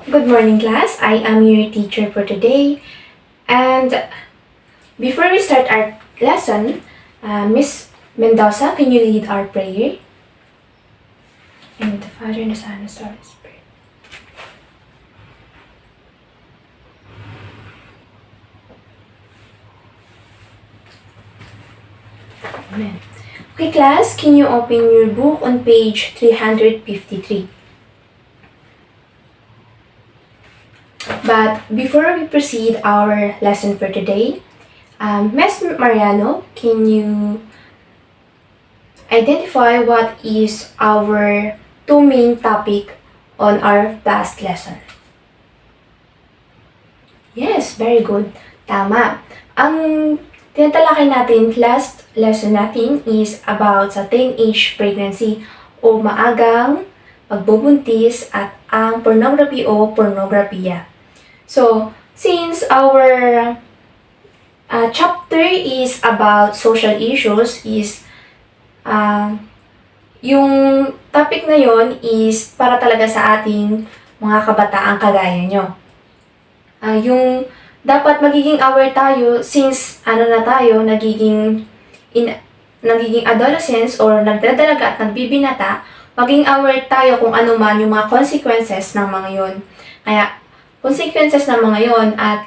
Good morning, class. I am your teacher for today. And before we start our lesson, Miss Mendoza, can you lead our prayer? In the Father, and the Son, and the Holy Spirit. Amen. Okay, class, can you open your book on page 353? But before we proceed our lesson for today, Ms. Mariano, can you identify what is our two main topic on our past lesson? Yes, very good. Tama. Ang tinatalakay natin last lesson natin is about sa teenage pregnancy o maagang pagbubuntis at ang pornography o pornografiya. So, since our chapter is about social issues, yung topic na yon is para talaga sa ating mga kabataang kagaya nyo. Yung dapat magiging aware tayo since na tayo, nagiging adolescence or nagdadalaga at nagbibinata, maging aware tayo kung ano man yung mga consequences ng mga yon. Kaya, consequences ng mga yon at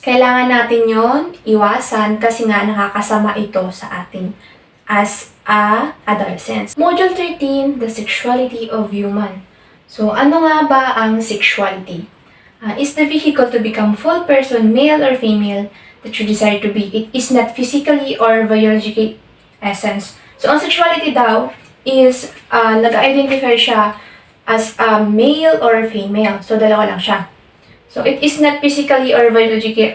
kailangan natin yon iwasan kasi nga nakakasama ito sa atin as a adolescence. Module 13, the sexuality of human. So, ano nga ba ang sexuality? Is the vehicle to become full person, male or female, that you desire to be. It is not physically or biological essence. So, ang sexuality daw is nag-identify siya as a male or female. So, dalawa lang siya. So, it is not physically or biological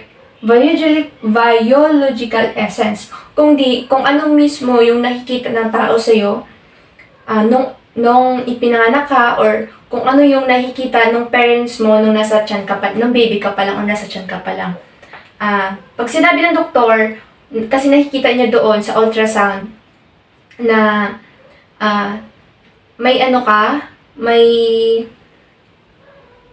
essence. Kung anong mismo yung nakikita ng tao sa'yo, nung ipinanganak ka, or kung ano yung nakikita ng parents mo nung nasa tiyan ka pa, nung baby ka pa lang, o nasa tiyan ka pa lang. Pag sinabi ng doktor, kasi nakikita niya doon sa ultrasound, na may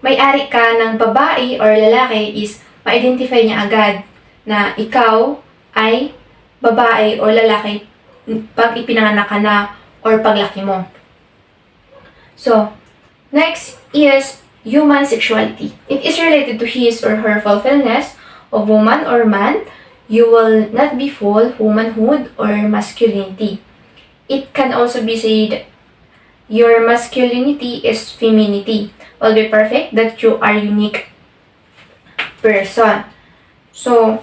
may-ari ka ng babae or lalaki, is ma-identify niya agad na ikaw ay babae or lalaki pag ipinanganak ka na or paglaki mo. So, next is human sexuality. It is related to his or her fulfillment of woman or man. You will not be full womanhood or masculinity. It can also be said your masculinity is femininity. Will be perfect that you are unique person. So,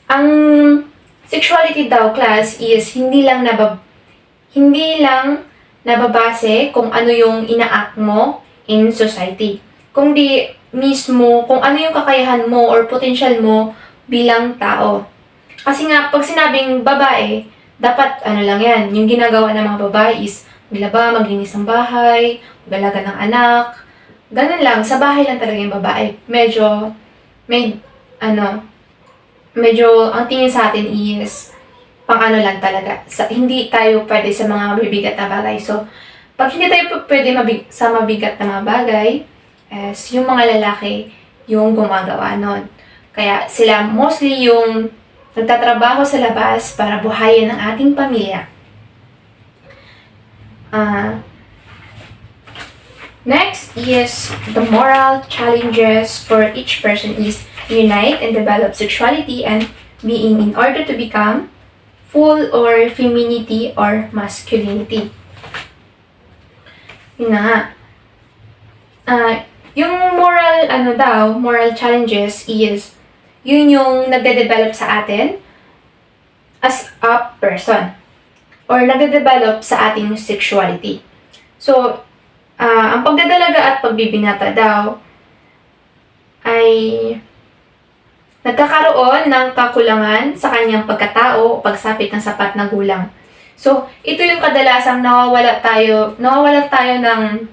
ang sexuality daw, class, is hindi lang nababase kung ano yung ina-act mo in society. Kundi mismo kung ano yung kakayahan mo or potential mo bilang tao. Kasi nga, pag sinabing babae, dapat lang yan, yung ginagawa ng mga babae is maglaba, maglinis ng bahay, magalaga ng anak, ganun lang, sa bahay lang talaga yung babae. Medyo ang tingin sa atin is pang lang talaga. Hindi tayo pwede sa mga mabibigat na bagay. So, pag hindi tayo pwede sa mabigat na mga bagay, yung mga lalaki yung gumagawa nun. Kaya sila mostly yung nagtatrabaho sa labas para buhayin ang ating pamilya. Next is the moral challenges for each person is unite and develop sexuality and being in order to become full or femininity or masculinity. Yun na nga. Yung moral challenges is yun yung nagde-develop sa atin as a person or nagde-develop sa ating sexuality. So, ang pagdadalaga at pagbibinata daw ay nagkakaroon ng kakulangan sa kanyang pagkatao o pagsapit ng sapat na gulang. So, ito yung kadalasang nawawala tayo ng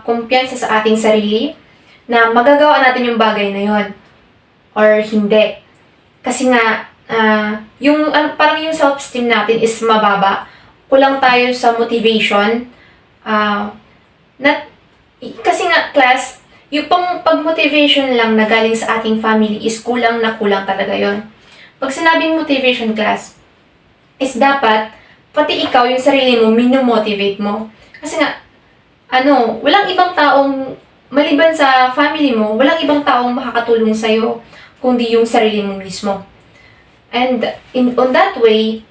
kumpiyansa sa ating sarili na magagawa natin yung bagay na yon or hindi. Kasi nga, parang yung self-esteem natin is mababa. Kulang tayo sa motivation. Kasi nga, class, yung pag-motivation lang na galing sa ating family is kulang na kulang talaga yon. Pag sinabing motivation class, is dapat, pati ikaw, yung sarili mo, minomotivate mo. Kasi nga, walang ibang taong, maliban sa family mo, walang ibang taong makakatulong sa'yo, kundi yung sarili mo mismo. And on that way,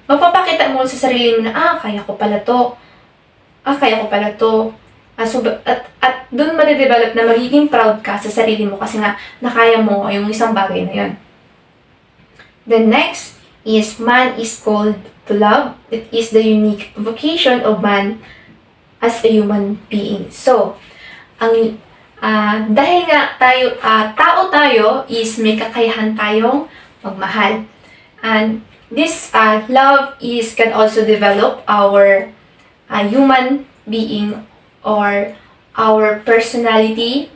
mapapakita mo sa sarili mo na, kaya ko pala to. Kaya ko pala to. At doon made-develop na magiging proud ka sa sarili mo kasi nga nakaya mo yung isang bagay na yun. The next is man is called to love. It is the unique vocation of man as a human being. So, dahil nga tao tayo is may kakayahan tayong magmahal. And this love can also develop our human being or our personality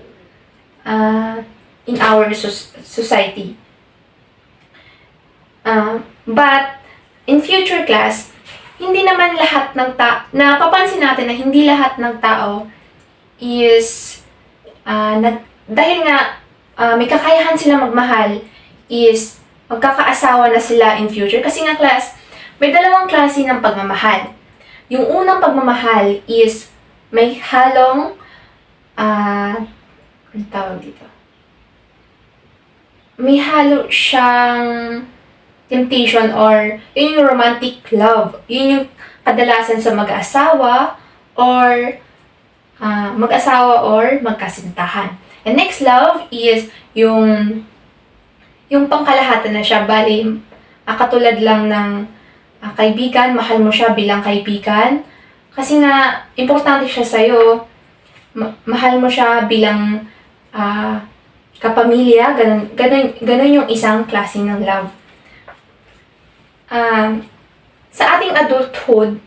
in our society. But in future class, hindi naman lahat ng napapansin natin na hindi lahat ng tao is dahil nga may kakayahan sila magmahal is magkakaasawa na sila in future. Kasi nga class, may dalawang klase ng pagmamahal. Yung unang pagmamahal is may halong ano tawag dito? May halo siyang temptation or yun yung romantic love. Yun yung kadalasan sa mag-asawa or magkasintahan. And next love is yung pangkalahatan na siya. Bali, katulad lang ng kaibigan, mahal mo siya bilang kaibigan. Kasi nga, importante siya sa'yo. Mahal mo siya bilang kapamilya. Ganun yung isang klase ng love. Sa ating adulthood,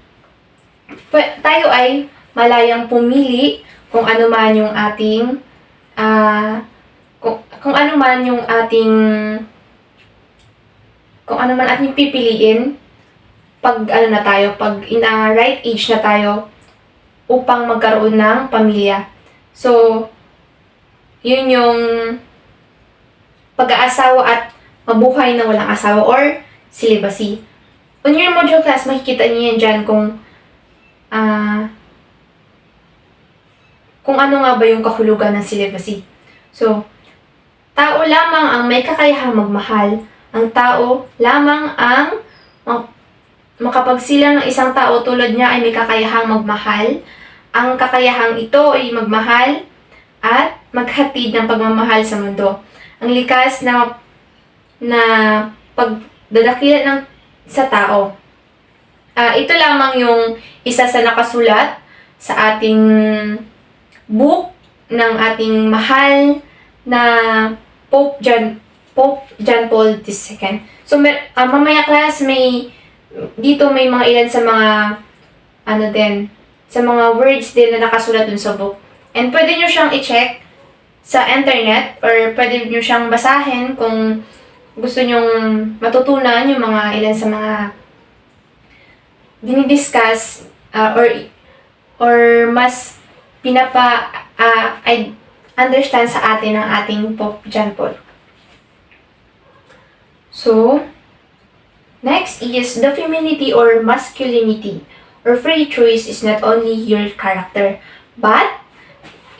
tayo ay malayang pumili kung ano man yung ating kung ano man ating pipiliin pag pag in a right age na tayo upang magkaroon ng pamilya. So, yun yung pag-aasawa at mabuhay na walang asawa or celibacy. On your module class, makikita niyo yan dyan kung ano nga ba yung kahulugan ng celibacy. So, tao lamang ang may kakayahang magmahal. Ang tao lamang ang makapagsilang ng isang tao tulad niya ay may kakayahang magmahal. Ang kakayahang ito ay magmahal at maghatid ng pagmamahal sa mundo. Ang likas na pagdadakila sa tao. Ito lamang yung isa sa nakasulat sa ating book ng ating mahal na Pope John Paul II. So, mamaya class, dito may mga ilan sa mga sa mga words din na nakasulat dun sa book. And pwede nyo siyang i-check sa internet or pwede nyo siyang basahin kung gusto nyong matutunan yung mga ilan sa mga dinidiscuss or mas understand sa atin ng ating Pope John Paul. So, next is the femininity or masculinity or free choice is not only your character, but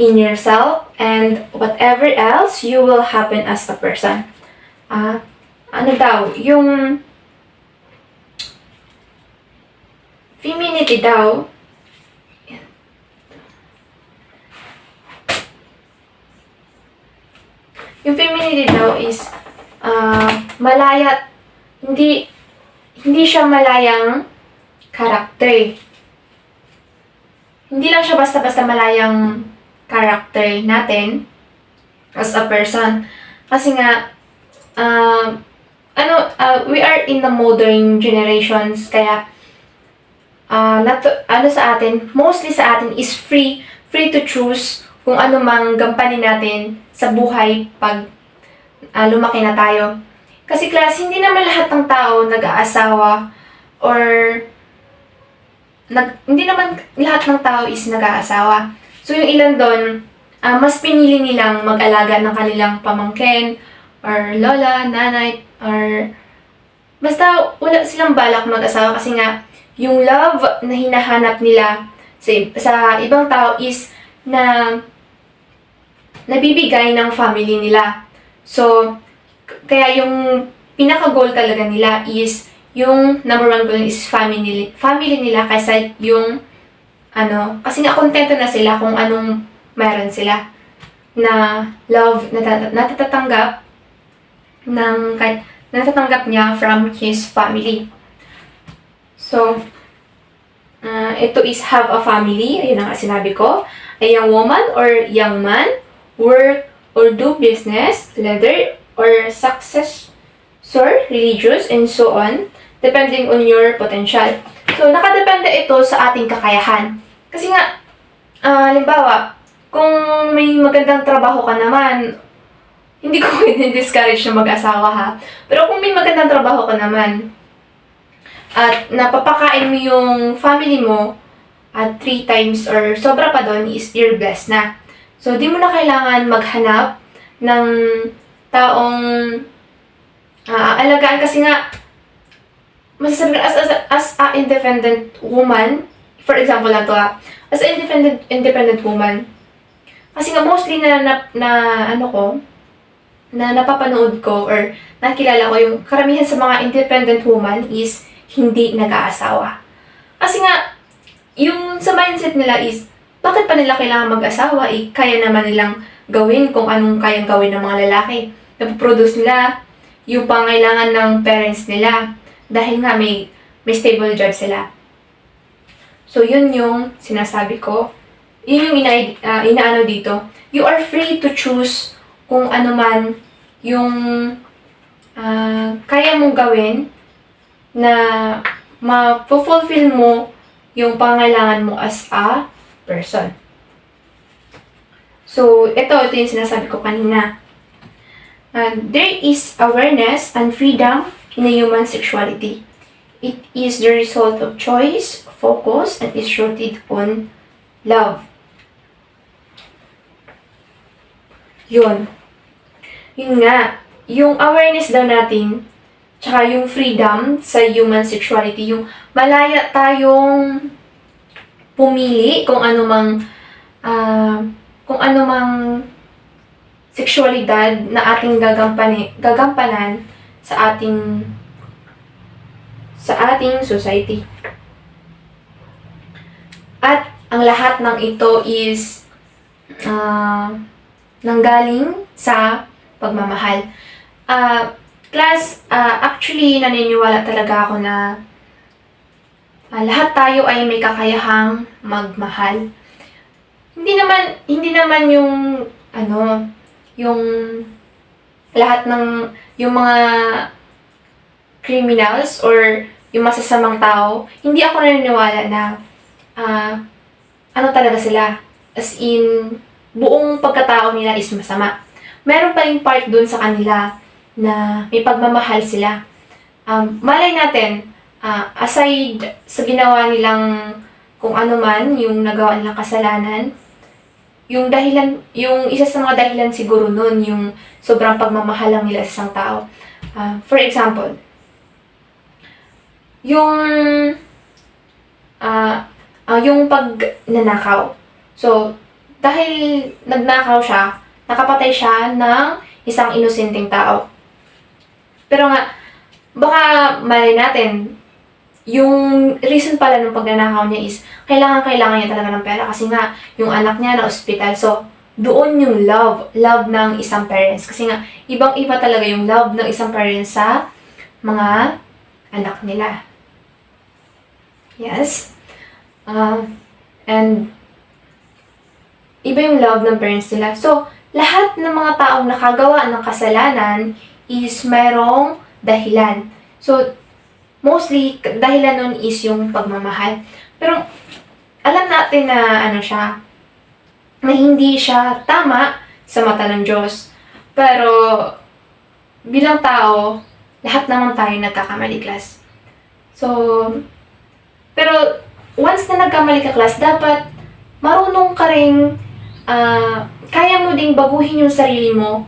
in yourself and whatever else you will happen as a person. Yung femininity daw, yung femininity daw is malaya, hindi siya malayang karakter. Hindi lang siya basta-basta malayang karakter natin as a person. Kasi nga, we are in the modern generations, kaya mostly sa atin is free to choose kung ano mang gampanin natin sa buhay pag lumaki na tayo. Kasi class, hindi naman lahat ng tao nag-aasawa or hindi naman lahat ng tao is nag-aasawa. So yung ilan doon mas pinili nilang mag-alaga ng kanilang pamangkin, or lola, nanay, or basta wala silang balak mag-asawa kasi nga, yung love na hinahanap nila sa ibang tao is na nabibigay ng family nila. So, kaya yung pinaka-goal talaga nila is yung number one goal is family nila kaysa yung kasi nga kontento na sila kung anong meron sila na love na natatanggap natatanggap niya from his family. So, ito is have a family. Ayun ang sinabi ko. A young woman or young man work or do business, leather or successor, religious, and so on, depending on your potential. So, nakadepende ito sa ating kakayahan. Kasi nga, halimbawa, kung may magandang trabaho ka naman, hindi ko discourage na mag-asawa ha. Pero kung may magandang trabaho ka naman, at napapakain mo yung family mo at 3 times or sobra pa doon is you're blessed na. So, di mo na kailangan maghanap ng taong aalagaan kasi nga masasabi as a independent woman, for example lang to as a independent woman, kasi nga mostly na napapanood ko or nakilala ko yung karamihan sa mga independent woman is hindi nag-aasawa. Kasi nga, yung sa mindset nila is, bakit pa nila kailangan mag-asawa? Kaya naman nilang gawin kung anong kayang gawin ng mga lalaki. Napoproduce nila yung pangailangan ng parents nila dahil nga may stable job sila. So, yun yung sinasabi ko. Yun yung inaano dito. You are free to choose kung ano man yung kaya mong gawin na ma-fulfill mo yung pangailangan mo as a person. So, ito yung sinasabi ko kanina. There is awareness and freedom in a human sexuality. It is the result of choice, focus, and is rooted on love. Yun. Yun nga. Yung awareness daw natin, tsaka yung freedom sa human sexuality, yung malaya tayong pumili kung ano mang sexualidad na ating gagampanan sa ating society. At ang lahat ng ito is nanggaling sa pagmamahal. Actually, naniniwala talaga ako na lahat tayo ay may kakayahang magmahal. Hindi naman yung yung lahat ng yung mga criminals or yung masasamang tao, hindi ako naniniwala na talaga sila. As in, buong pagkatao nila is masama. Meron pa rin part dun sa kanila na may pagmamahal sila. Malay natin, aside sa ginawa nilang kung ano man, yung nagawa nilang kasalanan, yung isa sa mga dahilan siguro nun, yung sobrang pagmamahal lang nila sa isang tao. For example, yung pagnanakaw. So, dahil nagnakaw siya, nakapatay siya ng isang inosenteng tao. Pero nga, baka malay natin, yung reason pala ng pagnanakaw niya is kailangan niya talaga ng pera kasi nga yung anak niya na ospital. So, doon yung love ng isang parents. Kasi nga, ibang-iba talaga yung love ng isang parents sa mga anak nila. Yes. And iba yung love ng parents nila. So, lahat ng mga taong nakagawa ng kasalanan is mayroong dahilan. So, mostly, dahilan nun is yung pagmamahal. Pero, alam natin na na hindi siya tama sa mata ng Diyos. Pero, bilang tao, lahat naman tayo nagkakamali, class. So, pero, once na nagkamali ka, class, dapat marunong ka ring kaya mo ding baguhin yung sarili mo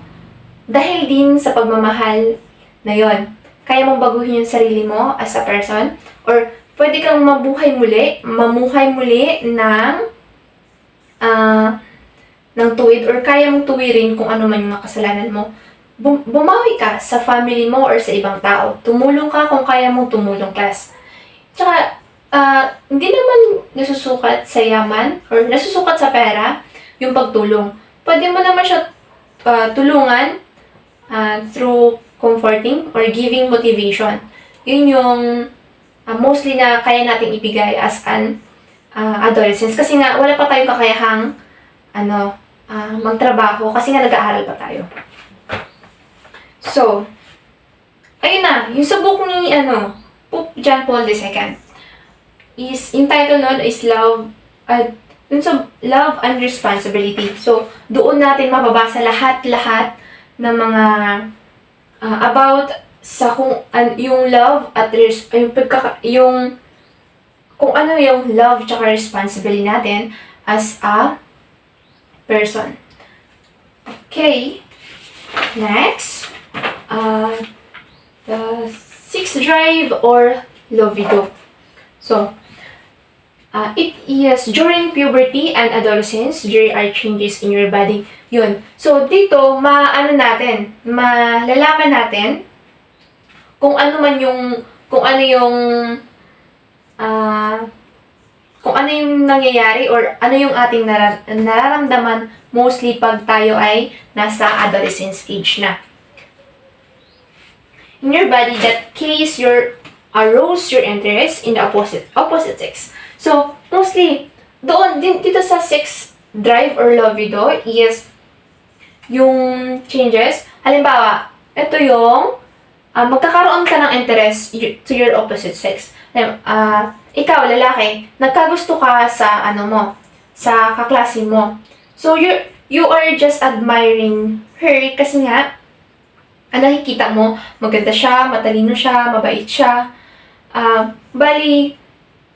dahil din sa pagmamahal na yon. Kaya mong baguhin yung sarili mo as a person, or pwede kang mamuhay muli ng tuwid, or kaya mong tuwirin kung ano man yung mga kasalanan mo. Bumawi ka sa family mo or sa ibang tao. Tumulong ka kung kaya mong tumulong, class. Tsaka, hindi naman nasusukat sa yaman or nasusukat sa pera yung pagtulong. Pwede mo naman siya tulungan through comforting or giving motivation. Yun yung mostly na kaya nating ibigay as an adolescents. Kasi nga, wala pa tayong kakayahang magtrabaho kasi nga nag-aaral pa tayo. So, ayun na, yung sa book ni Pope John Paul II is, yung title nun is Love and Responsibility. So, doon natin mababasa lahat-lahat ng mga about sa kung yung love at yung kung ano yung love tsaka responsibility natin as a person. Okay. Next. The sixth drive or libido. So, it is during puberty and adolescence, there are changes in your body. Yun. So, dito, malalaman natin kung ano yung nangyayari or ano yung ating nararamdaman mostly pag tayo ay nasa adolescent stage na. In your body that arouse your interest in the opposite sex. So, mostly, dito sa sex drive or libido is yung changes. Halimbawa, ito yung magkakaroon ka ng interest to your opposite sex. Ikaw, lalaki, nagkagusto ka sa sa kaklase mo. So, you are just admiring her kasi nga, nakikita mo, maganda siya, matalino siya, mabait siya. Bali,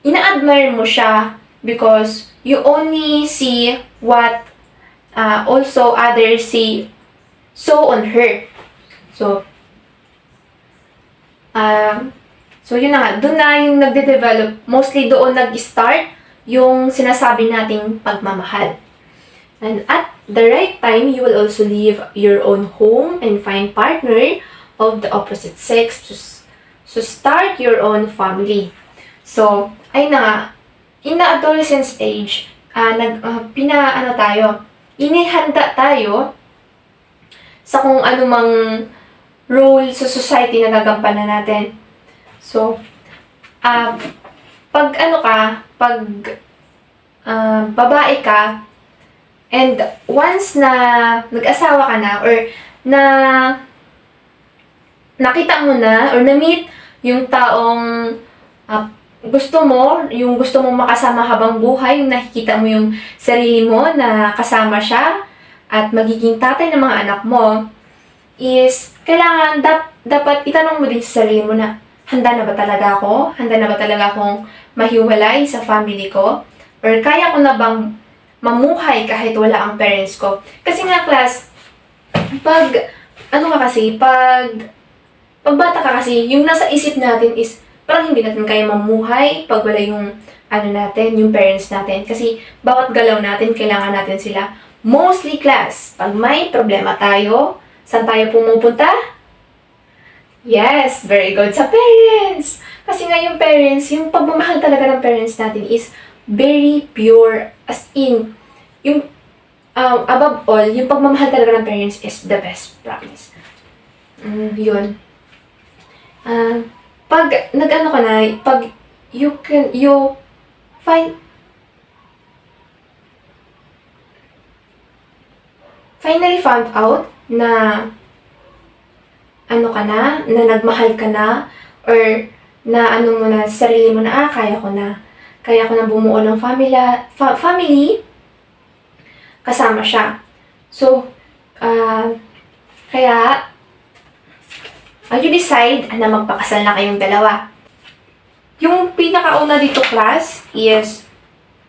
ina-admire mo siya because you only see what also others saw on her. So yun na nga, doon na yung nagde-develop, mostly doon nag-start yung sinasabi nating pagmamahal. And at the right time, you will also leave your own home and find partner of the opposite sex to start your own family. So, ayun na nga, in the adolescent stage, inihanda tayo sa kung anumang role sa society na gagampanan natin. So, pag babae ka, and once na nag-asawa ka na, or na nakita mo na, or na-meet yung taong gusto mo mong makasama habang buhay, yung nakikita mo yung sarili mo na kasama siya, at magiging tatay ng mga anak mo, is, kailangan, dapat itanong mo din sa sarili mo na, handa na ba talaga ako? Handa na ba talaga akong mahiwalay sa family ko? Or kaya ko na bang mamuhay kahit wala ang parents ko? Kasi nga, class, pag bata ka kasi, yung nasa isip natin is, parang hindi natin kaya mamuhay pag wala yung, yung parents natin. Kasi, bawat galaw natin, kailangan natin sila. Mostly, class, pag may problema tayo, saan tayo pumupunta? Yes, very good, sa parents! Kasi nga yung parents, yung pagmamahal talaga ng parents natin is very pure, as in, yung above all, yung pagmamahal talaga ng parents is the best practice. Yun. Pag you finally found out na na nagmahal ka na, or na mo na sarili mo na, kaya ko na bumuo ng family, kasama siya. So, kaya, you decide na magpakasal na kayong dalawa. Yung pinakauna dito, class, is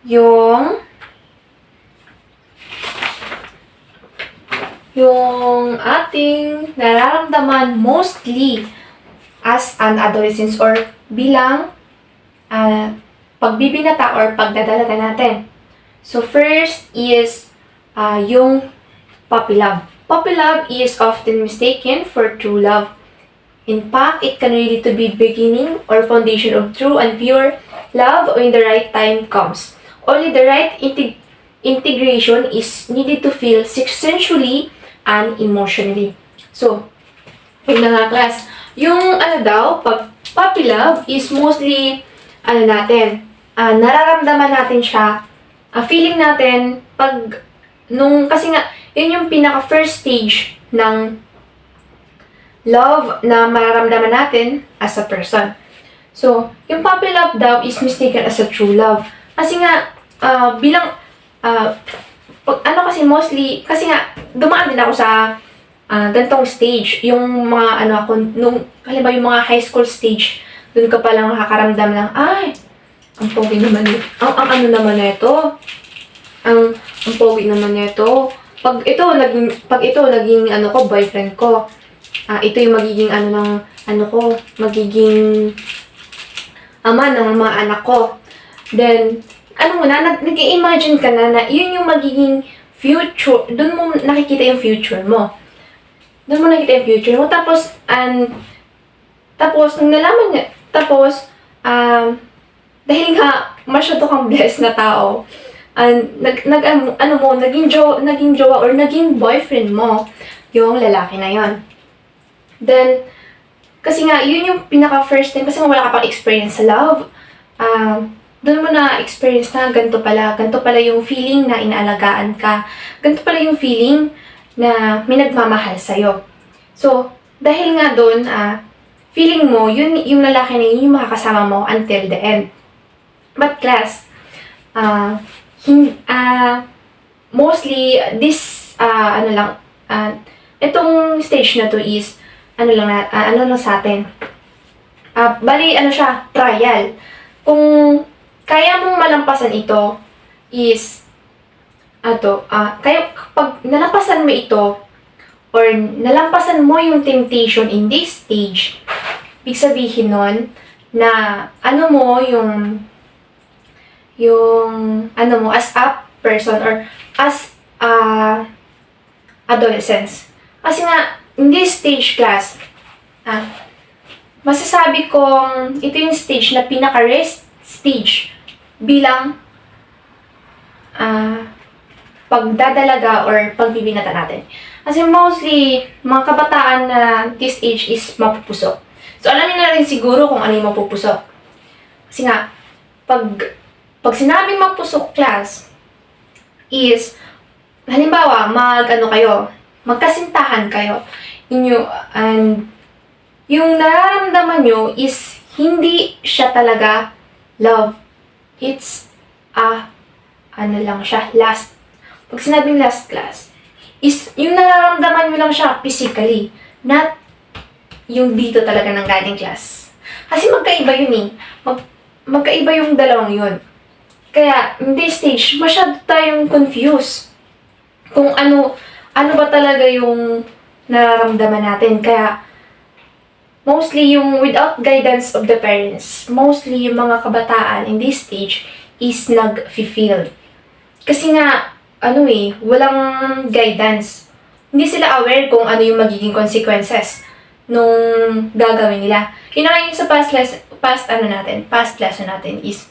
yung yung ating nararamdaman mostly as an adolescent or bilang pagbibinata or pagdadalaga natin. So first is yung puppy love. Puppy love is often mistaken for true love. In fact, it can really to be beginning or foundation of true and pure love when the right time comes. Only the right integration is needed to feel sensually and emotionally. So, yun na nga class. Yung pag puppy love is mostly, nararamdaman natin siya, feeling natin, kasi nga, yun yung pinaka first stage ng love na mararamdaman natin as a person. So, yung puppy love daw is mistaken as a true love. Kasi nga, kasi mostly, kasi nga, dumaan din ako sa gantong stage. Yung mga, halimbawa yung mga high school stage, dun ka palang nakakaramdam ng, ay, ang pogi naman nito. Ang naman nito. Ang pogi naman nito. Pag ito naging boyfriend ko. Ito yung magiging magiging ama ng mga anak ko. Then, nag-i-imagine ka na yun yung magiging future, doon mo nakikita yung future mo. Tapos, nung nalaman niya, dahil nga, masyado kang blessed na tao, naging jowa or naging boyfriend mo, yung lalaki na yon. Then, kasi nga, yun yung pinaka-first time, kasi nga wala ka pang experience sa love. Doon mo na experience na ganito pala yung feeling na inaalagaan ka. Ganito pala yung feeling na may nagmamahal sa'yo. So, dahil nga doon, feeling mo, yun yung lalaki na yun yung makakasama mo until the end. But class, mostly, this, itong stage na to is, sa atin. Bali, trial. Kung kaya mong malampasan ito, is, kapag nalampasan mo ito, or nalampasan mo yung temptation in this stage, ibig sabihin nun, na, as a person, or as adolescence. Kasi nga, in this stage class, masasabi kong ito yung stage na pinaka-rest stage bilang pagdadalaga or pagbibinata natin. Kasi mostly, mga kabataan na this age is mapupusok. So, alam niyo na rin siguro kung ano yung mapupusok. Kasi nga, pag sinabing mapusok class, is, halimbawa, magkasintahan kayo, and yung nararamdaman nyo is hindi siya talaga love. It's last. Pag sinabing last class, is yung nararamdaman nyo lang siya physically, not yung dito talaga ng galing class. Kasi magkaiba yun eh. Magkaiba yung dalawang yun. Kaya, in this stage, masyado tayong confused kung ano ba talaga yung nararamdaman natin. Kaya, mostly yung without guidance of the parents, mostly yung mga kabataan in this stage is nag-feel. Kasi nga, walang guidance. Hindi sila aware kung ano yung magiging consequences nung gagawin nila. Yun na yung sa past lesson natin is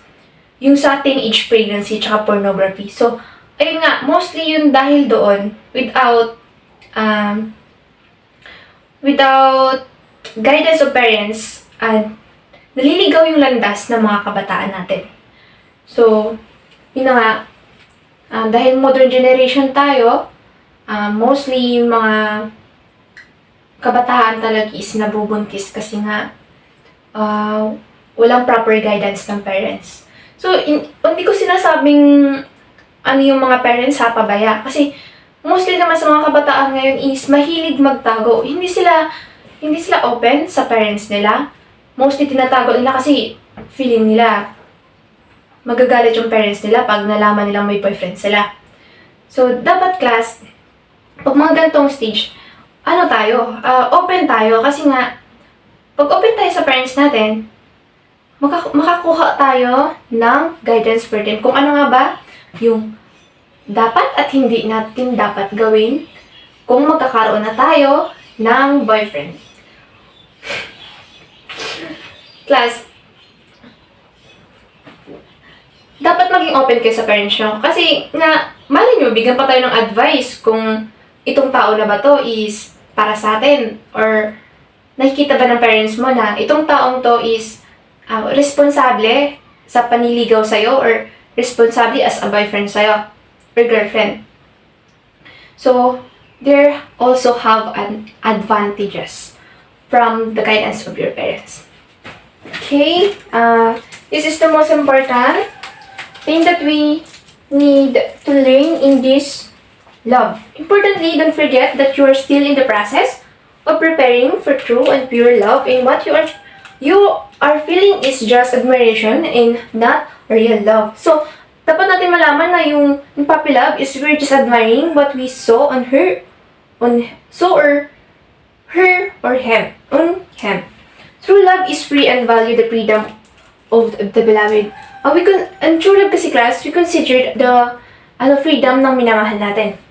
yung sa teenage pregnancy tsaka pornography. So, ayun nga, mostly yun dahil doon, without guidance of parents, naliligaw yung landas ng mga kabataan natin. So, yun na nga, dahil modern generation tayo, mostly yung mga kabataan talaga is nabubuntis kasi nga walang proper guidance ng parents. So, hindi ko sinasabing yung mga parents pabaya. Kasi, mostly naman sa mga kabataan ngayon is mahilig magtago. Hindi sila open sa parents nila. Mostly tinatago nila kasi feeling nila magagalit yung parents nila pag nalaman nilang may boyfriend sila. So, dapat class, Pag mga ganitong stage, ano tayo, open tayo kasi nga, pag open tayo sa parents natin, makakuha tayo ng guidance for them. Kung ano nga ba yung dapat at hindi natin dapat gawin kung magkakaroon na tayo ng boyfriend. Class, dapat maging open kayo sa parents nyo. Kasi nga, malay nyo, bigyan pa tayo ng advice kung itong tao na ba to is para sa atin. Or nakikita ba ng parents mo na itong taong to is responsable sa panliligaw sa'yo or responsable as a boyfriend sa'yo or girlfriend. So, there also have an advantages from the guidance of your parents. Okay, this is the most important thing that we need to learn in this love. Importantly, don't forget that you are still in the process of preparing for true and pure love, and what you are feeling is just admiration and not real love. So, dapat natin malaman na yung puppy love is we're just admiring what we saw on her, or him. True love is free and value the freedom of the beloved. And true love kasi, class, we considered the freedom ng minamahal natin.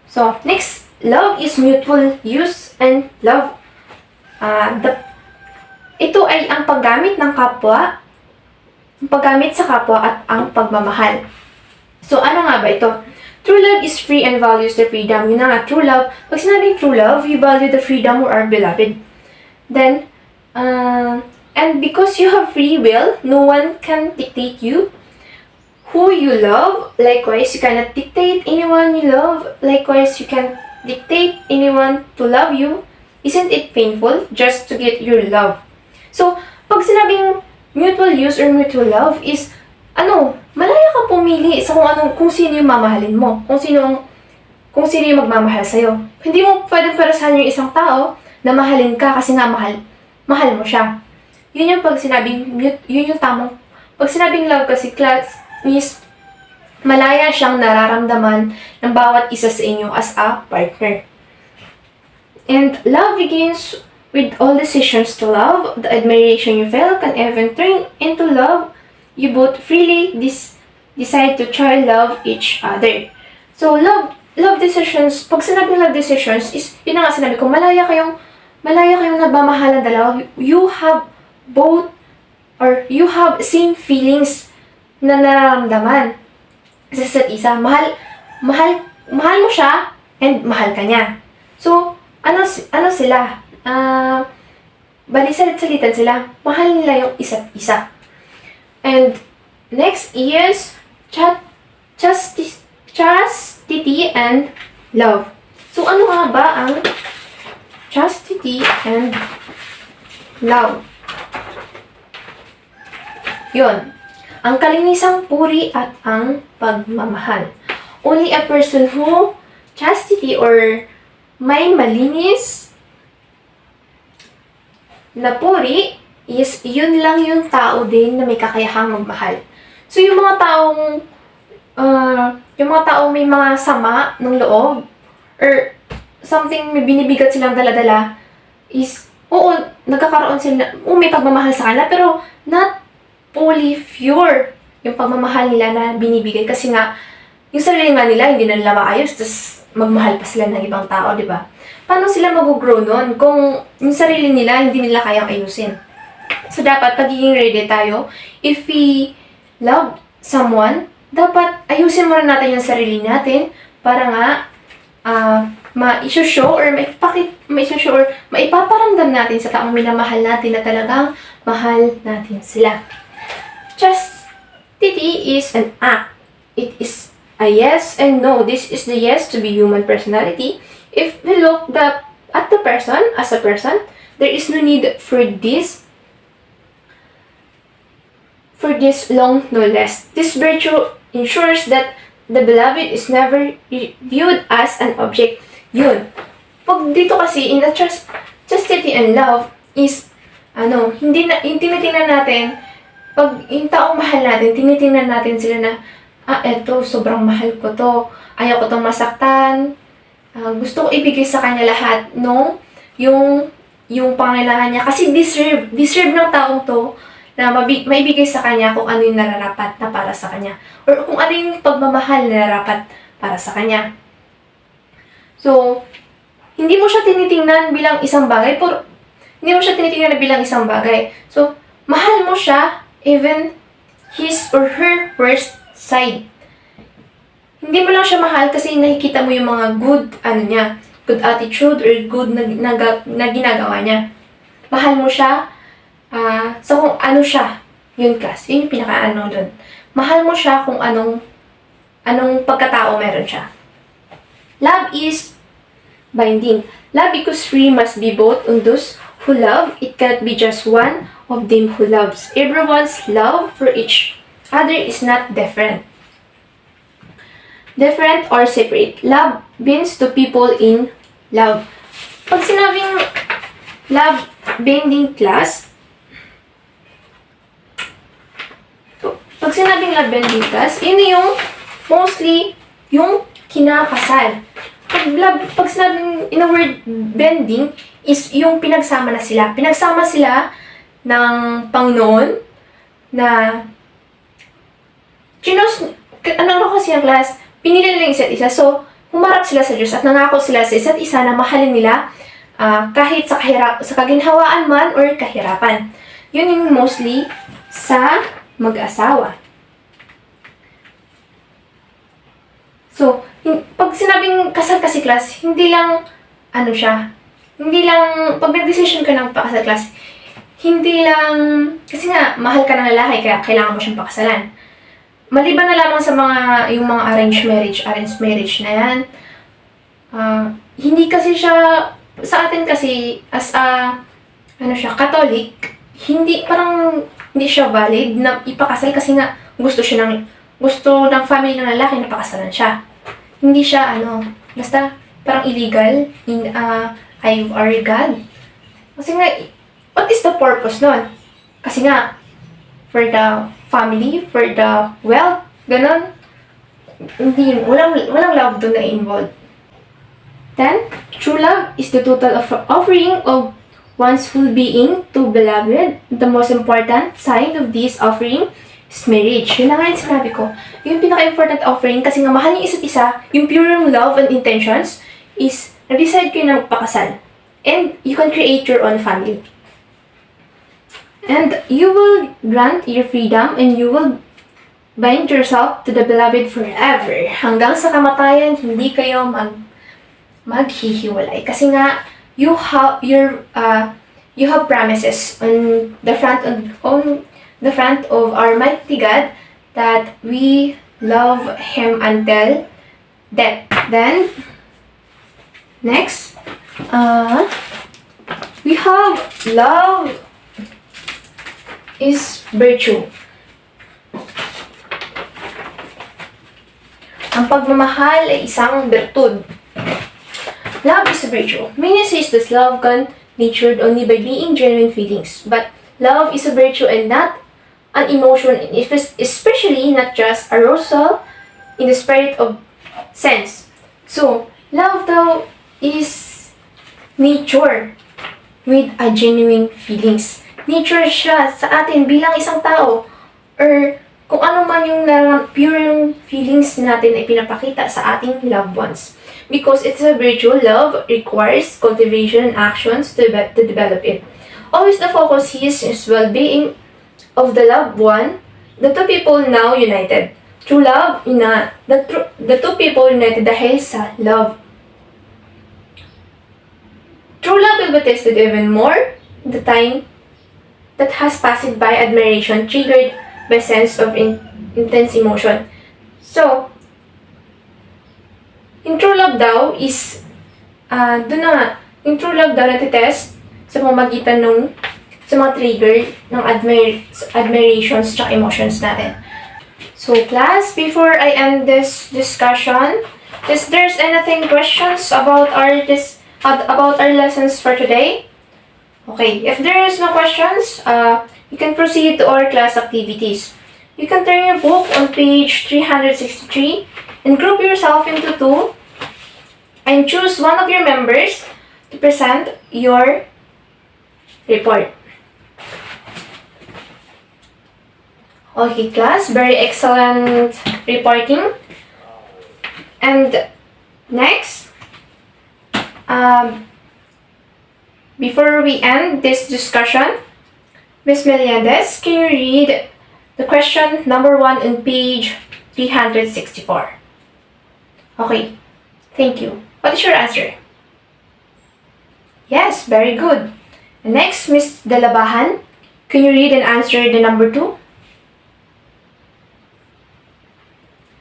So, next, love is mutual use and love. Ito ay ang paggamit ng kapwa, paggamit sa kapwa at ang pagmamahal. So, ano nga ba ito? True love is free and values the freedom. Yun na nga, true love. Pag sinabing true love, we value the freedom of our beloved. Then, and because you have free will, no one can dictate you who you love. Likewise, you cannot dictate anyone you love. Likewise, you can dictate anyone to love you. Isn't it painful just to get your love? So, pag sinabing mutual use or mutual love is, malaya ka pumili sa kung sino yung mamahalin mo. Kung sino yung magmamahal sa'yo. Hindi mo pwedeng parasahan yung isang tao na mahalin ka kasi nga mahal mo siya. Yun yung yun yung tamang, pag sinabing love kasi, class, is malaya siyang nararamdaman ng bawat isa sa inyo as a partner. And love begins with all decisions to love. The admiration you feel can even turn into love. You both freely decide to try love each other. So, love decisions, pag sinabing love decisions is, yun na nga sinabi ko, malaya kayong nagmamahal na dalawa. You have both, or you have same feelings na nararamdaman sa isa't isa. Mahal mo siya, and mahal ka niya. So, ano sila? Salit-salitan sila. Mahal nila yung isa't isa. And next is chastity and love. So, ano nga ba ang chastity and love? Yun. Ang kalinisang puri at ang pagmamahal. Only a person who chastity or may malinis na puri is yun lang yung tao din na may kakayahang magmahal. So, yung mga taong may mga sama ng loob or something may binibigat silang dala-dala is, nagkakaroon sila, may pagmamahal sa kanila, pero not fully pure yung pagmamahal nila na binibigay. Kasi nga, yung sarili nga nila, hindi na nila maayos, tapos magmahal pa sila ng ibang tao, di ba? Paano sila mag-grow nun kung yung sarili nila, hindi nila kayang ayusin? So, dapat pagiging ready tayo. If we love someone, dapat ayusin muna natin yung sarili natin para nga ma-show or maipaparamdam natin sa taong minamahal natin na talagang mahal natin sila. Chastity is an act. It is a yes and no. This is the yes to be human personality. If we look at the person as a person, there is no need for this long no less. This virtue ensures that the beloved is never viewed as an object. Yun. Pag dito kasi, in the chastity and love is, hindi tinitingnan natin, pag yung taong mahal natin, tinitingnan natin sila na, eto, sobrang mahal ko to, ayaw ko tong masaktan, gusto ko ibigay sa kanya lahat nung yung pangailangan niya. Kasi deserve ng taong to na maibigay sa kanya kung ano yung nararapat na para sa kanya. Or kung ano yung pagmamahal na nararapat para sa kanya. So, hindi mo siya tinitingnan bilang isang bagay, So, mahal mo siya even his or her worst side. Hindi mo lang siya mahal kasi nakikita mo yung mga good attitude or good na ginagawa niya. Mahal mo siya sa kung ano siya. Yun, class. Yun yung pinaka-ano dun. Mahal mo siya kung anong pagkatao meron siya. Love is binding. Love because free must be both on those who love. It cannot be just one of them who loves. Everyone's love for each other is not different or separate. Love binds to people in love. Pag sinabing love binding, class, yun yung mostly yung kinakasal. Pag sinabing in a word bending is yung pinagsama na sila. Pinagsama sila ng Panginoon na kasi ang class, pinili nila yung isa't isa. So, humarap sila sa Diyos at nangako sila sa isa't isa na mahalin nila kahit sa kaginhawaan man or kahirapan. Yun yung mostly sa mag-asawa. So, pag sinabing kasal kasi, class, hindi lang, pag nag-decision ka ng pakasal, class, hindi lang, kasi nga, mahal ka ng lalaki, kaya kailangan mo siyang pakasalan. Maliban na lamang sa yung mga arranged marriage na yan, hindi kasi siya, sa atin kasi, as Catholic, hindi siya valid na ipakasal kasi nga, gusto ng family ng lalaki na pakasalan siya. Hindi siya, basta, parang illegal in eye of our God. Kasi nga, what is the purpose nun? Kasi nga, for the family, for the wealth, ganon. Hindi, walang love doon na involved. Then, true love is the total offering of one's full being to beloved. The most important sign of this offering is marriage. Yun na nga yung sinabi ko. Yung pinaka-important offering, kasi nga mahal yung isa't isa, yung pure love and intentions, is nag-decide kayo na magpakasal. And you can create your own family. And you will grant your freedom and you will bind yourself to the beloved forever. Hanggang sa kamatayan, hindi kayo maghihiwalay. Kasi nga, you have promises on the front of our mighty God that we love Him until death. Then, next, we have love is virtue. Ang pagmamahal ay isang bertud. Love is a virtue. Many says that love can natured only by being genuine feelings. But love is a virtue and not an emotion, especially not just arousal in the spirit of sense. So, love daw is nature with a genuine feelings. Nature siya sa atin bilang isang tao, or kung ano man yung pure feelings natin ay pinapakita sa ating loved ones. Because it's a virtue, love requires cultivation and actions to develop it. Always the focus is well-being of the loved one, the two people now united. True love, the two people united dahil sa love. True love will be tested even more the time that has passed by admiration triggered by sense of intense emotion. So, yung true love daw is, yung true love daw natitest sa pamamagitan sa mga trigger ng admirations at emotions natin. So, class, before I end this discussion, is there's anything questions about our lessons for today? Okay, if there is no questions, you can proceed to our class activities. You can turn your book on page 363 and group yourself into two. and choose one of your members to present your report. Okay, class, very excellent reporting. And next, before we end this discussion, Ms. Meliendez, can you read the question number 1 on page 364? Okay, thank you. What is your answer? Yes, very good. Next, Ms. Dalabahan, can you read and answer the number 2?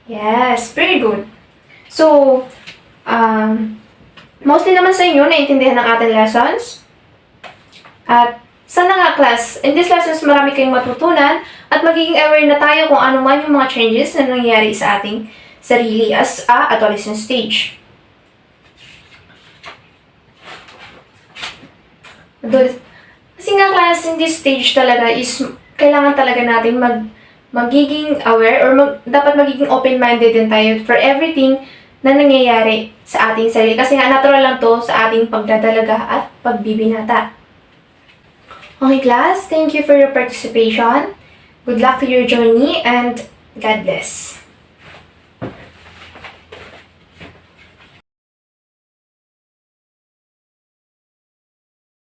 Yes, very good. So, mostly naman sa inyo, naintindihan ng ating lessons. At sana nga class, in these lessons marami kayong matutunan at magiging aware na tayo kung ano man yung mga changes na nangyayari sa ating sarili as a adolescent stage. Kasi nga class, in this stage talaga is kailangan talaga natin magiging aware or dapat magiging open-minded din tayo for everything na nangyayari sa ating sarili. Kasi nga natural lang to sa ating pagdadalaga at pagbibinata. Okay class, thank you for your participation. Good luck to your journey and God bless.